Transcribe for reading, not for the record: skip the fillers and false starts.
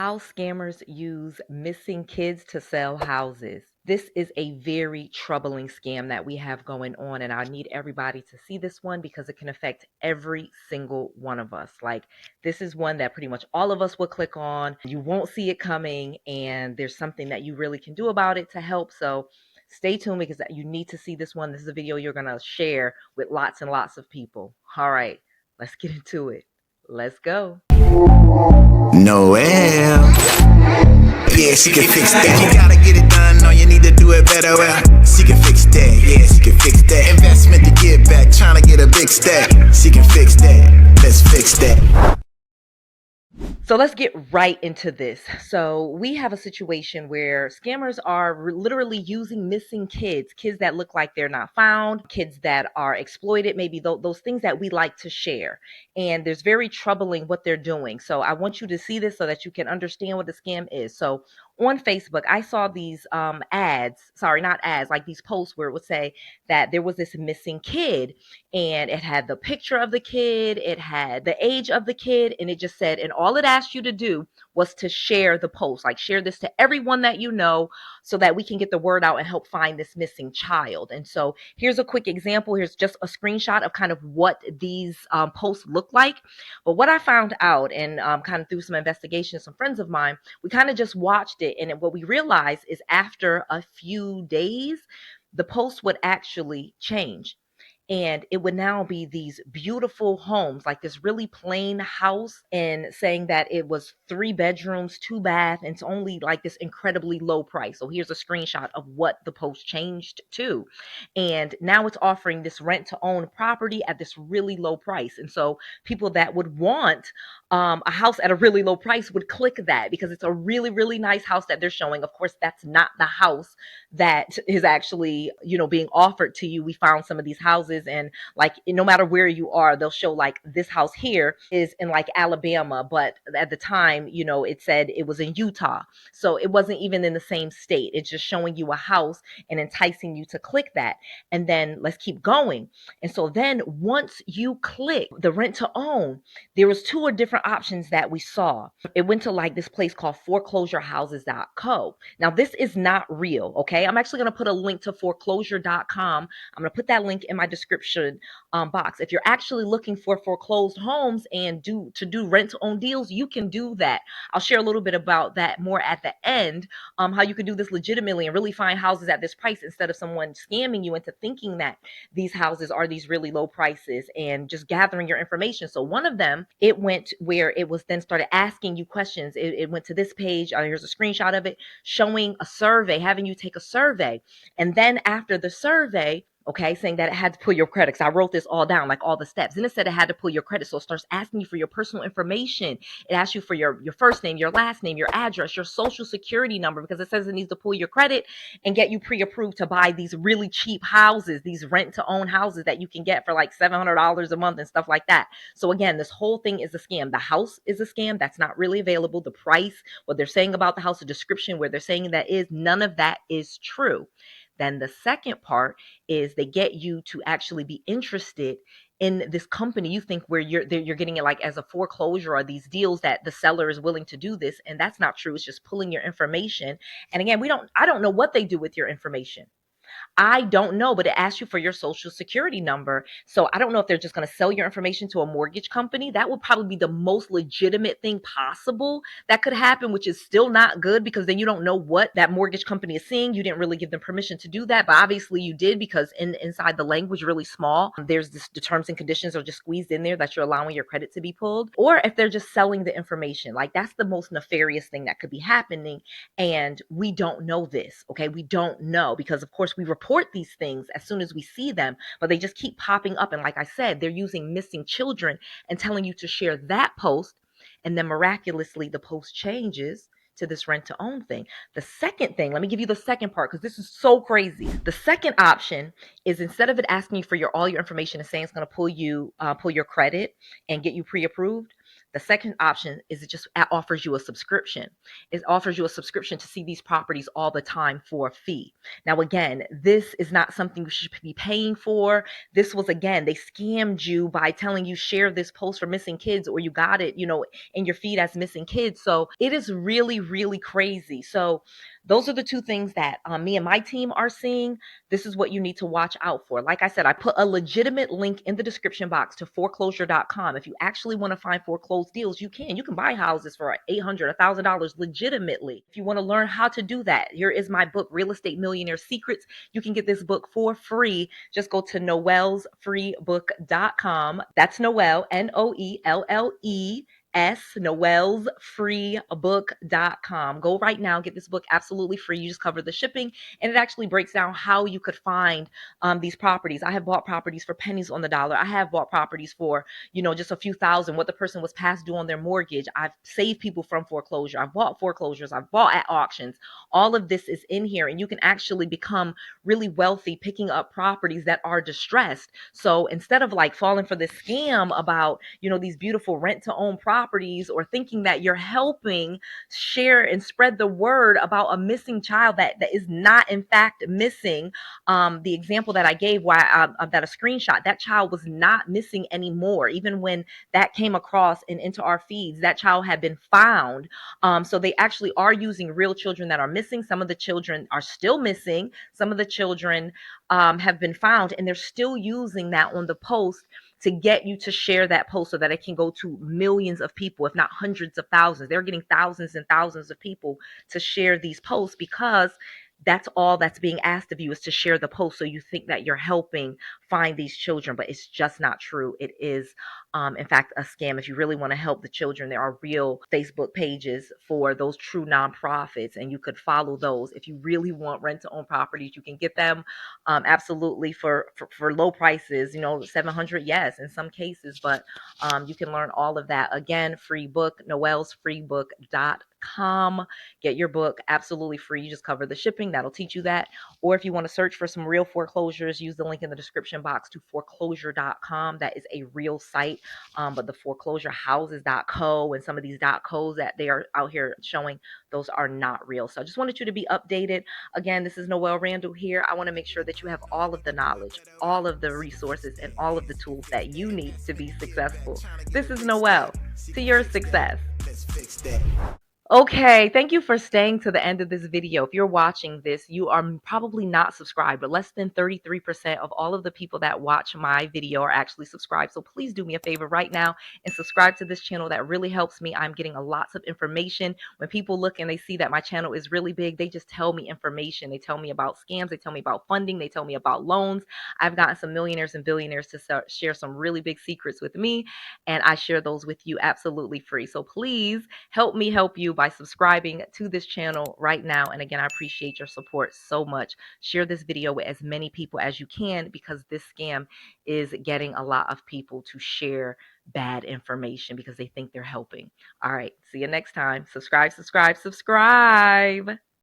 How scammers use missing kids to sell houses. This is a very troubling scam that we have going on, and I need everybody to see this one because it can affect every single one of us. Like, this is one that pretty much all of us will click on. You won't see it coming, and there's something that you really can do about it to help. So stay tuned because you need to see this one. This is a video you're going to share with lots and lots of people. All right, let's get into it. Let's go. Noelle. Yeah, she can fix that. You gotta get it done, no, you need to do it better. Well, she can fix that. Yeah, she can fix that. Investment to get back, trying to get a big stack. She can fix that. Let's fix that. So let's get right into this. So we have a situation where scammers are literally using missing kids that look like they're not found, kids that are exploited, maybe those things that we like to share. And there's very troubling what they're doing. So I want you to see this so that you can understand what the scam is. So on Facebook, I saw these like these posts where it would say that there was this missing kid, and it had the picture of the kid, it had the age of the kid, and it just said, and all it asked you to do was to share the post, like share this to everyone that you know so that we can get the word out and help find this missing child. And so here's a quick example. Here's just a screenshot of kind of what these posts look like. But what I found out, and kind of through some investigation, some friends of mine, we kind of just watched it, and what we realized is after a few days, the post would actually change. And it would now be these beautiful homes, like this really plain house, and saying that it was 3 bedrooms, 2 bath, and it's only like this incredibly low price. So here's a screenshot of what the post changed to. And now it's offering this rent to own property at this really low price. And so people that would want a house at a really low price would click that because it's a really, really nice house that they're showing. Of course, that's not the house that is actually, being offered to you. We found some of these houses, and like no matter where you are, they'll show like this house here is in like Alabama, but at the time, it said it was in Utah. So it wasn't even in the same state. It's just showing you a house and enticing you to click that. And then let's keep going. And so then once you click the rent to own, there was 2 or different options that we saw. It went to like this place called foreclosurehouses.co. Now this is not real, okay? I'm actually going to put a link to foreclosure.com. I'm going to put that link in my description box. If you're actually looking for foreclosed homes and do rent to own deals, you can do that. I'll share a little bit about that more at the end, how you can do this legitimately and really find houses at this price instead of someone scamming you into thinking that these houses are these really low prices and just gathering your information. So one of them, it went where it was then started asking you questions. It went to this page. Here's a screenshot of it showing a survey, having you take a survey. And then after the survey, okay, saying that it had to pull your credit. Because I wrote this all down, like all the steps. Then it said it had to pull your credit. So it starts asking you for your personal information. It asks you for your first name, your last name, your address, your social security number, because it says it needs to pull your credit and get you pre-approved to buy these really cheap houses, these rent to own houses that you can get for like $700 a month and stuff like that. So again, this whole thing is a scam. The house is a scam. That's not really available. The price, what they're saying about the house, the description where they're saying that is, none of that is true. Then the second part is they get you to actually be interested in this company you think where you're getting it like as a foreclosure or these deals that the seller is willing to do this, and that's not true. It's just pulling your information. And again, I don't know what they do with your information. I don't know, but it asks you for your social security number. So I don't know if they're just going to sell your information to a mortgage company. That would probably be the most legitimate thing possible that could happen, which is still not good because then you don't know what that mortgage company is seeing. You didn't really give them permission to do that, but obviously you did because inside the language really small, there's the terms and conditions are just squeezed in there that you're allowing your credit to be pulled. Or if they're just selling the information, like that's the most nefarious thing that could be happening. And we don't know this, okay? We don't know because of course we report these things as soon as we see them, but they just keep popping up. And like I said, they're using missing children and telling you to share that post. And then miraculously, the post changes to this rent to own thing. The second thing, let me give you the second part because this is so crazy. The second option is instead of it asking you for all your information and saying it's going to pull your credit and get you pre-approved, The second option is it just offers you a subscription. It offers you a subscription to see these properties all the time for a fee. Now, again, this is not something you should be paying for. This was, again, they scammed you by telling you share this post for missing kids, or you got it, in your feed as missing kids. So it is really, really crazy. So those are the two things that me and my team are seeing. This is what you need to watch out for. Like I said, I put a legitimate link in the description box to foreclosure.com. If you actually want to find foreclosed deals, you can. You can buy houses for $800, $1,000 legitimately. If you want to learn how to do that, here is my book, Real Estate Millionaire Secrets. You can get this book for free. Just go to noellsfreebook.com. That's Noelle, Noelle. noellsfreebook.com. Go right now, get this book absolutely free. You just cover the shipping, and it actually breaks down how you could find these properties. I have bought properties for pennies on the dollar. I have bought properties for, just a few thousand, what the person was past due on their mortgage. I've saved people from foreclosure. I've bought foreclosures. I've bought at auctions. All of this is in here, and you can actually become really wealthy picking up properties that are distressed. So instead of like falling for this scam about, these beautiful rent to own properties, or thinking that you're helping share and spread the word about a missing child that is not in fact missing. The example that I gave, that a screenshot, that child was not missing anymore. Even when that came across and into our feeds, that child had been found. So they actually are using real children that are missing. Some of the children are still missing. Some of the children have been found, and they're still using that on the post to get you to share that post so that it can go to millions of people, if not hundreds of thousands. They're getting thousands and thousands of people to share these posts, because that's all that's being asked of you, is to share the post. So you think that you're helping find these children, but it's just not true. It is, in fact, a scam. If you really want to help the children, there are real Facebook pages for those true nonprofits, and you could follow those. If you really want rent to own properties, you can get them absolutely for low prices, 700, yes, in some cases, but you can learn all of that. Again, free book, noellsfreebook.com. Get your book absolutely free. You just cover the shipping. That'll teach you that. Or if you want to search for some real foreclosures, use the link in the description box to foreclosure.com. That is a real site. But the foreclosurehouses.co and some of these .co's that they are out here showing, those are not real. So I just wanted you to be updated. Again, this is Noelle Randall here. I want to make sure that you have all of the knowledge, all of the resources, and all of the tools that you need to be successful. This is Noelle, to your success. Okay, thank you for staying to the end of this video. If you're watching this, you are probably not subscribed, but less than 33% of all of the people that watch my video are actually subscribed. So please do me a favor right now and subscribe to this channel. That really helps me. I'm getting lots of information. When people look and they see that my channel is really big, they just tell me information. They tell me about scams. They tell me about funding. They tell me about loans. I've gotten some millionaires and billionaires to share some really big secrets with me, and I share those with you absolutely free. So please help me help you by subscribing to this channel right now. And again, I appreciate your support so much. Share this video with as many people as you can, because this scam is getting a lot of people to share bad information because they think they're helping. All right, see you next time. Subscribe, subscribe, subscribe.